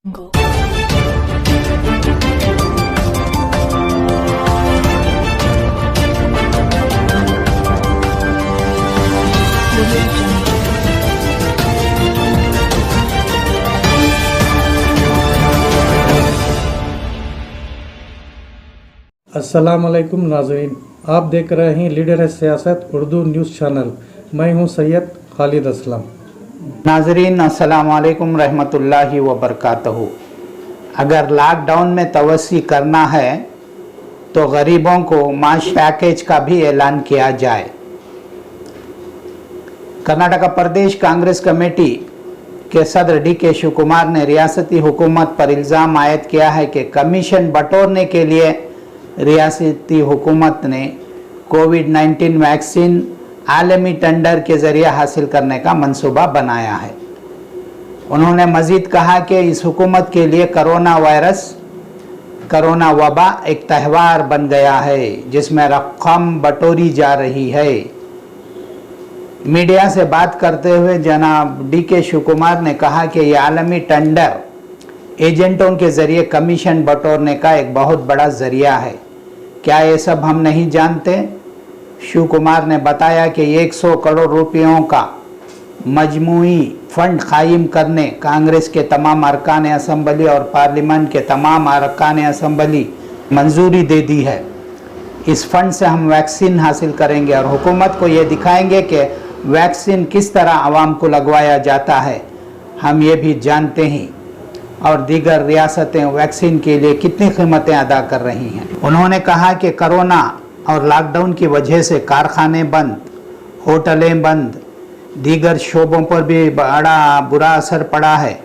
Go. अस्सलामुअलैकुम नाज़रीन, आप देख रहे हैं लीडर है सियासत उर्दू न्यूज़ चैनल। मैं हूं सैयद खालिद असलम। नाज़रीन अस्सलामुअलैकुम रहमतुल्लाहि व बरकातहू। अगर लॉकडाउन में तवस्सी करना है तो गरीबों को माश पैकेज का भी ऐलान किया जाए। कर्नाटका प्रदेश कांग्रेस कमेटी के सदर डी.के. शिव कुमार ने रियासती हुकूमत पर इल्ज़ाम आयद किया है कि कमीशन बटोरने के लिए रियासती हुकूमत ने कोविड-19 वैक्सीन आलमी टेंडर के ज़रिए हासिल करने का मंसूबा बनाया है। उन्होंने मज़ीद कहा कि इस हुकूमत के लिए कोरोना वबा एक त्यौहार बन गया है जिसमें रकम बटोरी जा रही है। मीडिया से बात करते हुए जनाब डी.के. शिव कुमार ने कहा कि यह आलमी टेंडर एजेंटों के ज़रिए कमीशन बटोरने का एक बहुत बड़ा ज़रिया है। क्या ये सब हम नहीं जानते? शिव कुमार ने बताया कि 100 करोड़ रुपयों का मजमूई फंड कायम करने कांग्रेस के तमाम अरकान असम्बली और पार्लियामेंट के तमाम अरकान असम्बली मंजूरी दे दी है। इस फंड से हम वैक्सीन हासिल करेंगे और हुकूमत को ये दिखाएंगे कि वैक्सीन किस तरह आवाम को लगवाया जाता है। हम ये भी जानते हैं और दीगर रियासतें वैक्सीन के लिए कितनी कीमतें अदा कर रही हैं। उन्होंने कहा कि कोरोना और लॉकडाउन की वजह से कारखाने बंद, होटलें बंद, दीगर शोबों पर भी बड़ा बुरा असर पड़ा है।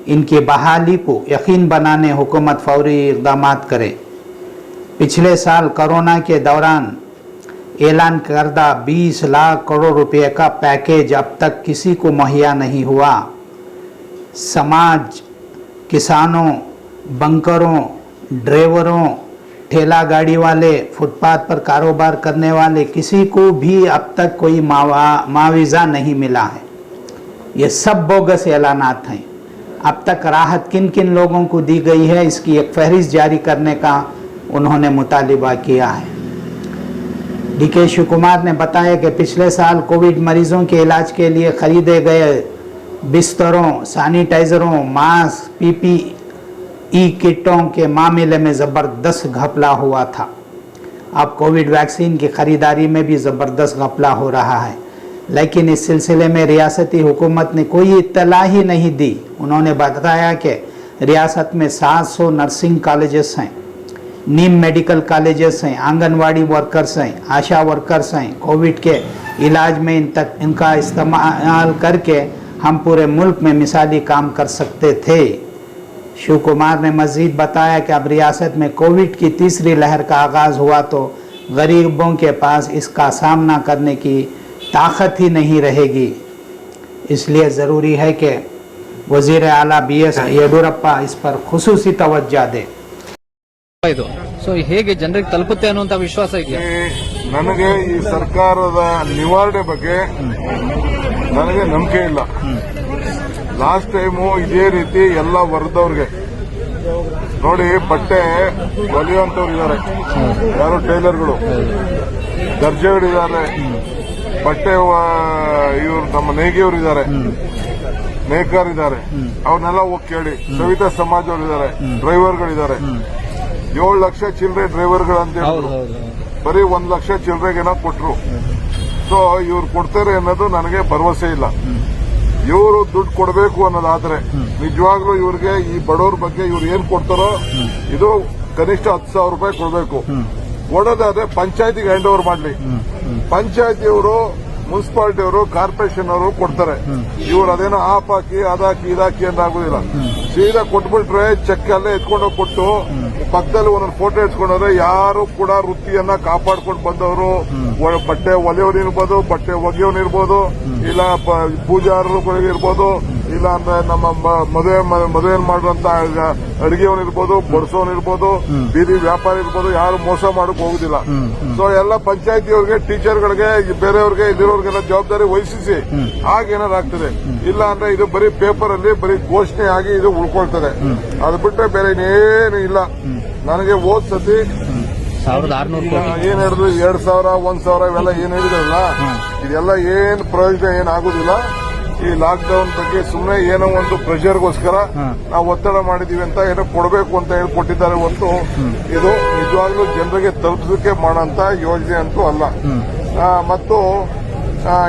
इनकी बहाली को यकीन बनाने हुकूमत फौरी इक़दाम करे। पिछले साल कोरोना के दौरान ऐलान करदा 20 लाख करोड़ रुपए का पैकेज अब तक किसी को मुहैया नहीं हुआ। समाज, किसानों, बंकरों, ड्राइवरों, ठेला गाड़ी वाले, फुटपाथ पर कारोबार करने वाले किसी को भी अब तक कोई मुआवजा नहीं मिला है। ये सब बोगस ऐलानात हैं। अब तक राहत किन किन लोगों को दी गई है इसकी एक फहरिस्त जारी करने का उन्होंने मुतालिबा किया है। डी.के. शिव कुमार ने बताया कि पिछले साल कोविड मरीजों के इलाज के लिए खरीदे गए बिस्तरों, सैनिटाइज़रों, मास्क, पीपीई किटों के मामले में ज़बरदस्त घपला हुआ था। अब कोविड वैक्सीन की ख़रीदारी में भी ज़बरदस्त घपला हो रहा है, लेकिन इस सिलसिले में रियासती हुकूमत ने कोई इत्तला ही नहीं दी। उन्होंने बताया कि रियासत में 700 नर्सिंग कॉलेजेस हैं, नीम मेडिकल कॉलेजेस हैं, आंगनवाड़ी वर्कर्स हैं, आशा वर्कर्स हैं। कोविड के इलाज में इनका इस्तेमाल करके हम पूरे मुल्क में मिसाली काम कर सकते थे। शिव कुमार ने मज़ीद बताया कि अब रियासत में कोविड की तीसरी लहर का आगाज़ हुआ तो गरीबों के पास इसका सामना करने की ताकत ही नहीं रहेगी। इसलिए ज़रूरी है कि वज़ीर आला बी.एस. येडियुरप्पा इस पर खुसूसी तवज्जो दे। ಸೊ ಹೇಗೆ ಜನರಿಗೆ ತಲುಪುತ್ತೆ ಅನ್ನುವಂತ ವಿಶ್ವಾಸ ಇದೆಯಾ? ನನಗೆ ಈ ಸರ್ಕಾರದ ನಿವಾರಣೆ ಬಗ್ಗೆ ನನಗೆ ನಂಬಿಕೆ ಇಲ್ಲ. ಲಾಸ್ಟ್ ಟೈಮು ಇದೇ ರೀತಿ ಎಲ್ಲ ವರ್ಗದವ್ರಿಗೆ ನೋಡಿ ಬಟ್ಟೆ ಹೊಲಿಯುವಂತವ್ರು ಇದ್ದಾರೆ, ಯಾರು ಟೈಲರ್ಗಳು, ದರ್ಜೆಗಳಿದ್ದಾರೆ, ಬಟ್ಟೆ ಇವರು ನಮ್ಮ ನೇಗಿಯವರು ಇದ್ದಾರೆ, ನೇಕಾರ್ ಇದ್ದಾರೆ, ಅವ್ರನ್ನೆಲ್ಲ ಹೋಗಿ ಕೇಳಿ. ಸವಿತಾ ಸಮಾಜ್ ಅವರು ಇದ್ದಾರೆ, ಡ್ರೈವರ್ಗಳಿದ್ದಾರೆ. 7 ಲಕ್ಷ ಚಿಲ್ಲರೆ ಡ್ರೈವರ್ಗಳು ಅಂತ ಬರೀ 1 ಲಕ್ಷ ಚಿಲ್ಲರೆಗೇನೋ ಕೊಟ್ರು. ಸೊ ಇವ್ರು ಕೊಡ್ತಾರೆ ಅನ್ನೋದು ನನಗೆ ಭರವಸೆ ಇಲ್ಲ. ಇವರು ದುಡ್ಡು ಕೊಡಬೇಕು ಅನ್ನೋದಾದ್ರೆ ನಿಜವಾಗ್ಲೂ ಇವ್ರಿಗೆ ಈ ಬಡವ್ರ ಬಗ್ಗೆ ಇವ್ರು ಏನ್ ಕೊಡ್ತಾರೋ ಇದು ಕನಿಷ್ಠ 10,000 ರೂಪಾಯಿ ಕೊಡಬೇಕು. ಕೊಡೋದಾದ್ರೆ ಪಂಚಾಯತಿಗೆ ಹ್ಯಾಂಡ್ ಓವರ್ ಮಾಡ್ಲಿ. ಪಂಚಾಯತಿಯವರು, ಮುನ್ಸಿಪಾಲಿಟಿ ಅವರು, ಕಾರ್ಪೊರೇಷನ್ ಅವರು ಕೊಡ್ತಾರೆ. ಇವ್ರು ಅದೇನೋ ಆಪ್ ಹಾಕಿ ಅದಾಕಿ ಇದಾಕಿ ಅಂದಾಗುದಿಲ್ಲ. ಸೀದಾ ಕೊಟ್ಬಿಟ್ರೆ ಚೆಕ್ ಅಲ್ಲೇ ಎತ್ಕೊಂಡೋಗಿ ಕೊಟ್ಟು ಪಕ್ಕದಲ್ಲಿ ಒಂದೊಂದು ಫೋಟೋ ಎತ್ಕೊಂಡ್ರೆ ಯಾರು ಕೂಡ ವೃತ್ತಿಯನ್ನ ಕಾಪಾಡ್ಕೊಂಡು ಬಂದವರು, ಬಟ್ಟೆ ಹೊಲಿಯೋರು ಇರ್ಬೋದು, ಬಟ್ಟೆ ಒಗೆಯೋರು ಇರ್ಬೋದು, ಇಲ್ಲ ಪೂಜಾರರು ಇರ್ಬೋದು, ಇಲ್ಲ ಅಂದ್ರೆ ನಮ್ಮ ಮದುವೆ ಮಾಡುವಂತ ಅಡಿಗೆವನ್ ಇರ್ಬೋದು, ಬಡಿಸೋನ್ ಇರ್ಬೋದು, ಬೀದಿ ವ್ಯಾಪಾರ ಇರ್ಬೋದು, ಯಾರು ಮೋಸ ಮಾಡಕ್ ಹೋಗುದಿಲ್ಲ. ಸೊ ಎಲ್ಲ ಪಂಚಾಯತಿಯವ್ರಿಗೆ, ಟೀಚರ್ಗಳಿಗೆ, ಬೇರೆಯವ್ರಿಗೆ, ಇಲ್ಲಿರೋರ್ಗೆಲ್ಲ ಜವಾಬ್ದಾರಿ ವಹಿಸಿ ಆಗೇನಾರು ಆಗ್ತದೆ. ಇಲ್ಲ ಅಂದ್ರೆ ಇದು ಬರೀ ಪೇಪರ್ ಅಲ್ಲಿ ಬರೀ ಘೋಷಣೆ ಆಗಿ ಇದು ಉಳ್ಕೊಳ್ತದೆ. ಅದು ಬಿಟ್ಟರೆ ಬೇರೆ ಇನ್ನೇನು ಇಲ್ಲ. ನನಗೆ ಹೋದ್ ಸತಿ 1600 ಕೋಟಿ ಏನ್ ಹೇಳಿದ್ರು 2000, 1000 ಇವೆಲ್ಲ ಏನ್ ಹೇಳಿದ್ರಲ್ಲ, ಇದೆಲ್ಲ ಏನ್ ಪ್ರಯೋಜನ ಏನಾಗುದಿಲ್ಲ. ಈ ಲಾಕ್ಡೌನ್ ಬಗ್ಗೆ ಸುಮ್ಮನೆ ಏನೋ ಒಂದು ಪ್ರೆಷರ್ಗೋಸ್ಕರ ನಾವು ಒತ್ತಡ ಮಾಡಿದೀವಿ ಅಂತ ಏನೋ ಕೊಡಬೇಕು ಅಂತ ಹೇಳಿ ಕೊಟ್ಟಿದ್ದಾರೆ ಹೊರತು ಇದು ನಿಜವಾಗ್ಲೂ ಜನರಿಗೆ ತಲುಪಿಸಲಿಕ್ಕೆ ಮಾಡೋಂತ ಯೋಜನೆ ಅಂತೂ ಅಲ್ಲ. ಮತ್ತು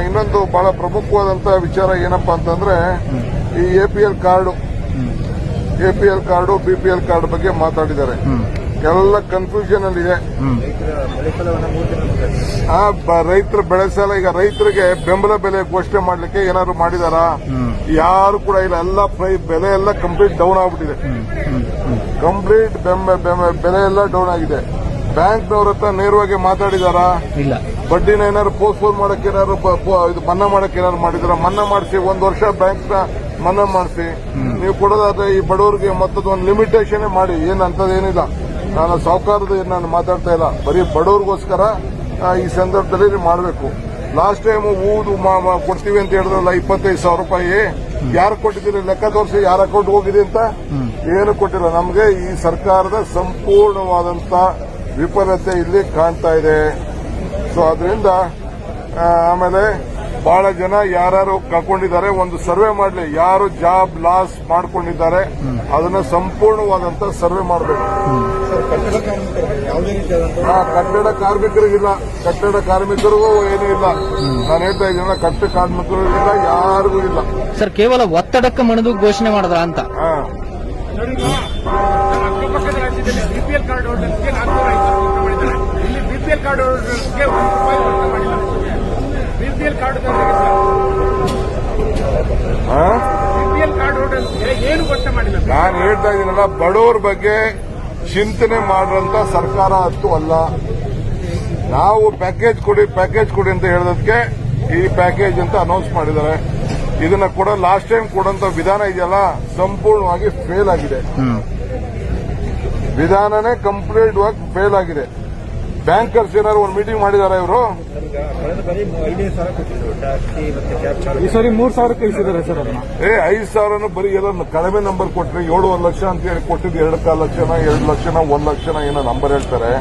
ಇನ್ನೊಂದು ಬಹಳ ಪ್ರಮುಖವಾದಂತ ವಿಚಾರ ಏನಪ್ಪಾ ಅಂತಂದ್ರೆ ಈ APL ಕಾರ್ಡು, BPL ಕಾರ್ಡ್ ಬಗ್ಗೆ ಮಾತಾಡಿದ್ದಾರೆ. ಎಲ್ಲ ಕನ್ಫ್ಯೂಷನ್ ಅಲ್ಲಿ ಇದೆ. ರೈತರ ಬೆಳೆ ಸಾಲ, ಈಗ ರೈತರಿಗೆ ಬೆಂಬಲ ಬೆಲೆ ಘೋಷಣೆ ಮಾಡ್ಲಿಕ್ಕೆ ಏನಾದ್ರು ಮಾಡಿದಾರಾ? ಯಾರು ಕೂಡ ಇಲ್ಲ. ಎಲ್ಲ ಬೆಲೆ ಎಲ್ಲ ಕಂಪ್ಲೀಟ್ ಡೌನ್ ಆಗ್ಬಿಟ್ಟಿದೆ. ಕಂಪ್ಲೀಟ್ ಬೆಲೆ ಎಲ್ಲ ಡೌನ್ ಆಗಿದೆ. ಬ್ಯಾಂಕ್ನವ್ರ ಹತ್ರ ನೇರವಾಗಿ ಮಾತಾಡಿದಾರಾ? ಇಲ್ಲ. ಬಡ್ಡಿನ ಏನಾದ್ರು ಪೋಸ್ಟ್ಪೋನ್ ಮಾಡಕ್ಕೆ ಏನಾದ್ರು ಇದು ಮನ್ನಾ ಮಾಡಕ್ಕೆ ಏನಾದ್ರು ಮಾಡಿದಾರ? ಮನ್ನಾ ಮಾಡಿಸಿ 1 ವರ್ಷ ಬ್ಯಾಂಕ್ ನ ಮನ್ನಾ ಮಾಡಿಸಿ. ನೀವು ಕೊಡೋದಾದ್ರೆ ಈ ಬಡವರಿಗೆ ಮತ್ತೊಂದು ಲಿಮಿಟೇಷನ್ ಮಾಡಿ. ಏನಂತದೇನಿಲ್ಲ. ನಾನು ಸಾಹುಕಾರದ ನಾನು ಮಾತಾಡ್ತಾ ಇಲ್ಲ, ಬರೀ ಬಡವರಿಗೋಸ್ಕರ ಈ ಸಂದರ್ಭದಲ್ಲಿ ಮಾಡಬೇಕು. ಲಾಸ್ಟ್ ಟೈಮ್ ಊದು ಕೊಡ್ತೀವಿ ಅಂತ ಹೇಳಿದ್ರಲ್ಲ 25,000 ರೂಪಾಯಿ, ಯಾರು ಕೊಟ್ಟಿದ್ದೀರಿ ಲೆಕ್ಕ ತೋರಿಸಿ, ಯಾರ ಅಕೌಂಟ್ ಹೋಗಿದೆ ಅಂತ. ಏನು ಕೊಟ್ಟಿಲ್ಲ. ನಮಗೆ ಈ ಸರ್ಕಾರದ ಸಂಪೂರ್ಣವಾದಂತ ವಿಫಲತೆ ಇಲ್ಲಿ ಕಾಣ್ತಾ ಇದೆ. ಸೊ ಅದರಿಂದ ಆಮೇಲೆ ಬಹಳ ಜನ ಯಾರು ಕಳ್ಕೊಂಡಿದ್ದಾರೆ, ಒಂದು ಸರ್ವೆ ಮಾಡಲಿ. ಯಾರು ಜಾಬ್ ಲಾಸ್ ಮಾಡ್ಕೊಂಡಿದ್ದಾರೆ ಅದನ್ನ ಸಂಪೂರ್ಣವಾದಂತ ಸರ್ವೆ ಮಾಡಬೇಕು. ಕಟ್ಟಡ ಕಾರ್ಮಿಕರಿಗಿಲ್ಲ, ಕಟ್ಟಡ ಕಾರ್ಮಿಕರಿಗೂ ಏನೂ ಇಲ್ಲ. ನಾನು ಹೇಳ್ತಾ ಇದ್ದೀನ, ಕಟ್ಟಡ ಕಾರ್ಮಿಕರಿಗಿಲ್ಲ, ಯಾರಿಗೂ ಇಲ್ಲ ಸರ್. ಕೇವಲ ಒತ್ತಡಕ್ಕೆ ಮಣಿದು ಘೋಷಣೆ ಮಾಡಿದ್ರ ಅಂತ. ಅಕ್ಕಪಕ್ಕದ ರಾಜ್ಯದಲ್ಲಿ BPL ಕಾರ್ಡ್ ಹೋಲ್ಡರ್ಸ್ಗೆ 450 ರೂಪಾಯಿ ಮಾಡಿದ್ದಾರೆ. ಇಲ್ಲಿ BPL ಕಾರ್ಡ್ ಹೋಲ್ಡರ್ಸ್ಗೆ 1 ರೂಪಾಯಿ ಲೆಕ್ಕ ಮಾಡಿಲ್ಲ. BPL ಕಾರ್ಡ್ BPL ಕಾರ್ಡ್ ಹೋಲ್ಡರ್ಸ್ಗೆ ಏನು ಗೊತ್ತ ಮಾಡಿಲ್ಲ. ನಾನು ಹೇಳ್ತಾ ಇದ್ದೀನಲ್ಲ, ಬಡವರ ಬಗ್ಗೆ ಚಿಂತನೆ ಮಾಡುವಂತ ಸರ್ಕಾರ ಅಂತೂ ಅಲ್ಲ. ನಾವು ಪ್ಯಾಕೇಜ್ ಕೊಡಿ ಅಂತ ಹೇಳೋದಕ್ಕೆ ಈ ಪ್ಯಾಕೇಜ್ ಅಂತ ಅನೌನ್ಸ್ ಮಾಡಿದ್ದಾರೆ. ಇದನ್ನ ಕೂಡ ಲಾಸ್ಟ್ ಟೈಮ್ ಕೊಡುವಂತ ವಿಧಾನ ಇದೆಯಲ್ಲ, ಸಂಪೂರ್ಣವಾಗಿ ಫೇಲ್ ಆಗಿದೆ. ವಿಧಾನನೇ ಕಂಪ್ಲೀಟ್ ಆಗಿ ಫೇಲ್ ಆಗಿದೆ. ಬ್ಯಾಂಕರ್ಸ್ ಏನಾದ್ರು ಒಂದು ಮೀಟಿಂಗ್ ಮಾಡಿದಾರ ಇವರು? ಈ ಸರಿ 3,000 ಕಳಿಸಿದ್ದಾರೆ ಸರ್. 5,000 ಬರೀ ಎಲ್ಲ ಕಡಿಮೆ ನಂಬರ್ ಕೊಟ್ರಿ. 7 ಲಕ್ಷ ಅಂತ ಹೇಳಿ ಕೊಟ್ಟಿದ್ದು 2.5 ಲಕ್ಷನ 2 ಲಕ್ಷನ 1 ಲಕ್ಷನ ಏನೋ ನಂಬರ್ ಹೇಳ್ತಾರೆ.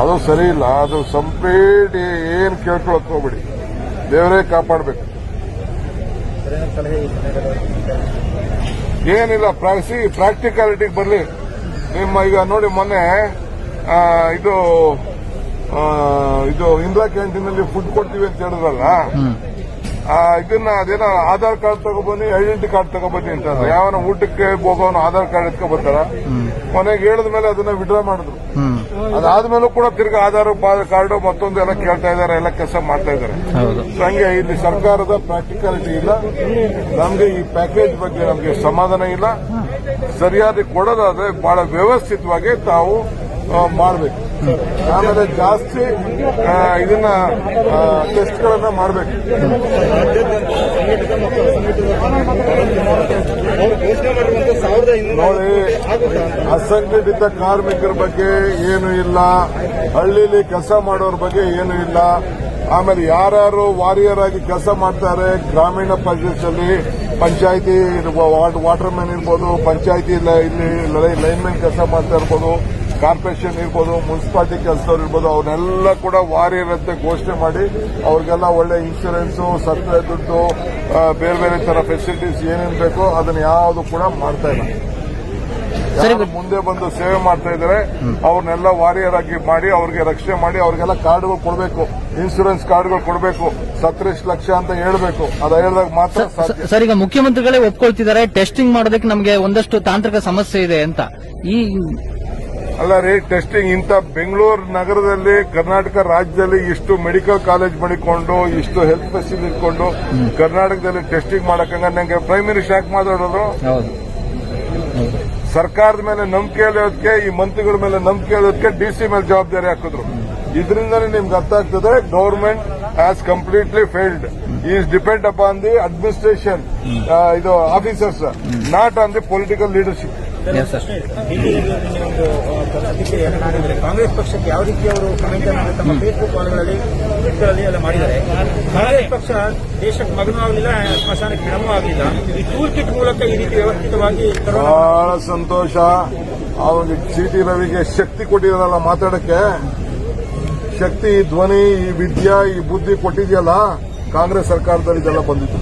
ಅದು ಸರಿ ಇಲ್ಲ. ಅದು ಕಂಪ್ಲೀಟ್ ಏನ್ ಕೇಳ್ಕೊಳಕ್ ಹೋಗ್ಬಿಡಿ. ದೇವರೇ ಕಾಪಾಡಬೇಕು. ಏನಿಲ್ಲ, ಪ್ರಾಕ್ಟಿಕಾಲಿಟಿಗೆ ಬರಲಿ. ನಿಮ್ಮ ಈಗ ನೋಡಿ, ಮೊನ್ನೆ ಇದು ಇಂದಿರಾ ಕ್ಯಾಂಟೀನ್ ಅಲ್ಲಿ ಫುಡ್ ಕೊಡ್ತೀವಿ ಅಂತ ಹೇಳಿದ್ರಲ್ಲ, ಇದನ್ನ ಅದೇನೋ ಆಧಾರ್ ಕಾರ್ಡ್ ತಗೊಬನ್ನಿ, ಐಡೆಂಟಿ ಕಾರ್ಡ್ ತಗೊಬನ್ನಿ ಅಂತ. ಯಾವನ ಊಟಕ್ಕೆ ಹೋಗೋನು ಆಧಾರ್ ಕಾರ್ಡ್ ಎತ್ಕೊಬರ್ತಾರ. ಕೊನೆಗೆ ಹೇಳಿದ ಮೇಲೆ ಅದನ್ನ ವಿಡ್ರಾ ಮಾಡಿದ್ರು. ಅದಾದ್ಮೇಲೂ ಕೂಡ ತಿರ್ಗಿ ಆಧಾರ್ ಕಾರ್ಡು ಮತ್ತೊಂದು ಎಲ್ಲ ಕೇಳ್ತಾ ಇದಾರೆ, ಎಲ್ಲ ಕೆಲಸ ಮಾಡ್ತಾ ಇದಾರೆ. ಹಂಗೆ ಇಲ್ಲಿ ಸರ್ಕಾರದ ಪ್ರಾಕ್ಟಿಕಾಲಿಟಿ ಇಲ್ಲ. ನಮ್ಗೆ ಈ ಪ್ಯಾಕೇಜ್ ಬಗ್ಗೆ ನಮ್ಗೆ ಸಮಾಧಾನ ಇಲ್ಲ. ಸರಿಯಾಗಿ ಕೊಡೋದಾದ್ರೆ ಬಹಳ ವ್ಯವಸ್ಥಿತವಾಗಿ ತಾವು ಮಾಡಬೇಕು. ಆಮೇಲೆ ಜಾಸ್ತಿ ಇದನ್ನ ಟೆಸ್ಟ್ಗಳನ್ನ ಮಾಡಬೇಕು. ನೋಡಿ, ಅಸಂಘಟಿತ ಕಾರ್ಮಿಕರ ಬಗ್ಗೆ ಏನು ಇಲ್ಲ, ಹಳ್ಳಿಲಿ ಕೆಲಸ ಮಾಡೋರ ಬಗ್ಗೆ ಏನು ಇಲ್ಲ. ಆಮೇಲೆ ಯಾರ್ಯಾರು ವಾರಿಯರ್ ಆಗಿ ಕೆಲಸ ಮಾಡ್ತಾರೆ ಗ್ರಾಮೀಣ ಪ್ರದೇಶದಲ್ಲಿ, ಪಂಚಾಯಿತಿ ವಾಟರ್ ಮ್ಯಾನ್ ಇರ್ಬೋದು, ಪಂಚಾಯಿತಿ ಇಲ್ಲಿ ಲೈನ್ಮೆನ್ ಕೆಲಸ ಮಾಡ್ತಾ ಇರ್ಬೋದು, ಕಾರ್ಪೊರೇಷನ್ ಇರ್ಬೋದು, ಮುನ್ಸಿಪಾಲಿಟಿ ಕೆಲಸದವ್ರು ಇರ್ಬೋದು, ಅವನ್ನೆಲ್ಲ ಕೂಡ ವಾರಿಯರ್ ಅಂತ ಘೋಷಣೆ ಮಾಡಿ ಅವ್ರಿಗೆಲ್ಲ ಒಳ್ಳೆ ಇನ್ಶೂರೆನ್ಸು, ಸಕ್ಕರೆ ದುಡ್ಡು, ಬೇರೆ ಬೇರೆ ತರ ಫೆಸಿಲಿಟೀಸ್ ಏನೇನು ಬೇಕೋ ಅದನ್ನ ಯಾವುದು ಕೂಡ ಮಾಡ್ತಾ ಇಲ್ಲ. ಯಾರು ಮುಂದೆ ಬಂದು ಸೇವೆ ಮಾಡ್ತಾ ಇದ್ದಾರೆ ಅವ್ರನ್ನೆಲ್ಲ ವಾರಿಯರ್ ಆಗಿ ಮಾಡಿ ಅವ್ರಿಗೆ ರಕ್ಷಣೆ ಮಾಡಿ ಅವ್ರಿಗೆಲ್ಲ ಕಾರ್ಡ್ಗಳು ಕೊಡಬೇಕು, ಇನ್ಶೂರೆನ್ಸ್ ಕಾರ್ಡ್ಗಳು ಕೊಡಬೇಕು. 17 ಲಕ್ಷ ಅಂತ ಹೇಳಬೇಕು. ಅದು ಹೇಳಿದಾಗ ಮಾತ್ರ ಸಾಧ್ಯ. ಸರ್, ಈಗ ಮುಖ್ಯಮಂತ್ರಿಗಳೇ ಒಪ್ಕೊಳ್ತಿದ್ದಾರೆ ಟೆಸ್ಟಿಂಗ್ ಮಾಡೋದಕ್ಕೆ ನಮಗೆ ಒಂದಷ್ಟು ತಾಂತ್ರಿಕ ಸಮಸ್ಯೆ ಇದೆ ಅಂತ. ಅಲ್ಲ ರೀ, ಟೆಸ್ಟಿಂಗ್ ಇಂಥ ಬೆಂಗಳೂರು ನಗರದಲ್ಲಿ, ಕರ್ನಾಟಕ ರಾಜ್ಯದಲ್ಲಿ ಇಷ್ಟು ಮೆಡಿಕಲ್ ಕಾಲೇಜ್ ಮಾಡಿಕೊಂಡು, ಇಷ್ಟು ಹೆಲ್ತ್ ಫೆಸಿಲಿಟಿ ಇಟ್ಕೊಂಡು ಕರ್ನಾಟಕದಲ್ಲಿ ಟೆಸ್ಟಿಂಗ್ ಮಾಡಕ್ಕಂಗ ನಂಗೆ ಪ್ರೈಮ್ ಮಿನಿಸ್ಟರ್ ಯಾಕೆ ಮಾತಾಡೋದು? ಸರ್ಕಾರದ ಮೇಲೆ ನಂಬಿಕೆ ಇರೋದಕ್ಕೆ, ಈ ಮಂತ್ರಿಗಳ ಮೇಲೆ ನಂಬಿಕೆ ಇರೋದಕ್ಕೆ DC ಮೇಲೆ ಜವಾಬ್ದಾರಿ ಹಾಕಿದ್ರು. ಇದರಿಂದನೇ ನಿಮ್ಗೆ ಅರ್ಥ ಆಗ್ತದೆ government has completely failed. He is depend upon the administration, ಇದು officers, not on the political leadership. Yes sir. ಒಂದು ಪ್ರತಿಕ್ರಿಯೆಯನ್ನು ಮಾಡಿದರೆ ಕಾಂಗ್ರೆಸ್ ಪಕ್ಷಕ್ಕೆ ಯಾವ ರೀತಿ ಅವರು ಕಮೆಂಟ್ ಅನ್ನು ತಮ್ಮ ಫೇಸ್ಬುಕ್ ವಾಲ್ಗಳಲ್ಲಿ ಟ್ವಿಟ್ಟರಲ್ಲಿ ಎಲ್ಲ ಮಾಡಿದ್ದಾರೆ. ಕಾಂಗ್ರೆಸ್ ಪಕ್ಷ ದೇಶಕ್ಕೆ ಮಗನೂ ಆಗಲಿಲ್ಲ, ಸ್ಮಶಾನಕ್ಕೆ ಹೆಣಮೂ ಆಗಲಿಲ್ಲ. ಈ ಟೂಲ್ ಕಿಟ್ ಮೂಲಕ ಈ ರೀತಿ ವ್ಯವಸ್ಥಿತವಾಗಿ ಬಹಳ ಸಂತೋಷ. ಅವನಿಗೆ ಸಿಟಿ ರವಿಗೆ ಶಕ್ತಿ ಕೊಟ್ಟಿದಾರಲ್ಲ ಮಾತಾಡಕ್ಕೆ, ಶಕ್ತಿ, ಈ ಧ್ವನಿ, ಈ ವಿದ್ಯಾ, ಈ ಬುದ್ಧಿ ಕೊಟ್ಟಿದೆಯಲ್ಲ ಕಾಂಗ್ರೆಸ್ ಸರ್ಕಾರದಲ್ಲಿ ಇದೆಲ್ಲ ಬಂದಿತ್ತು.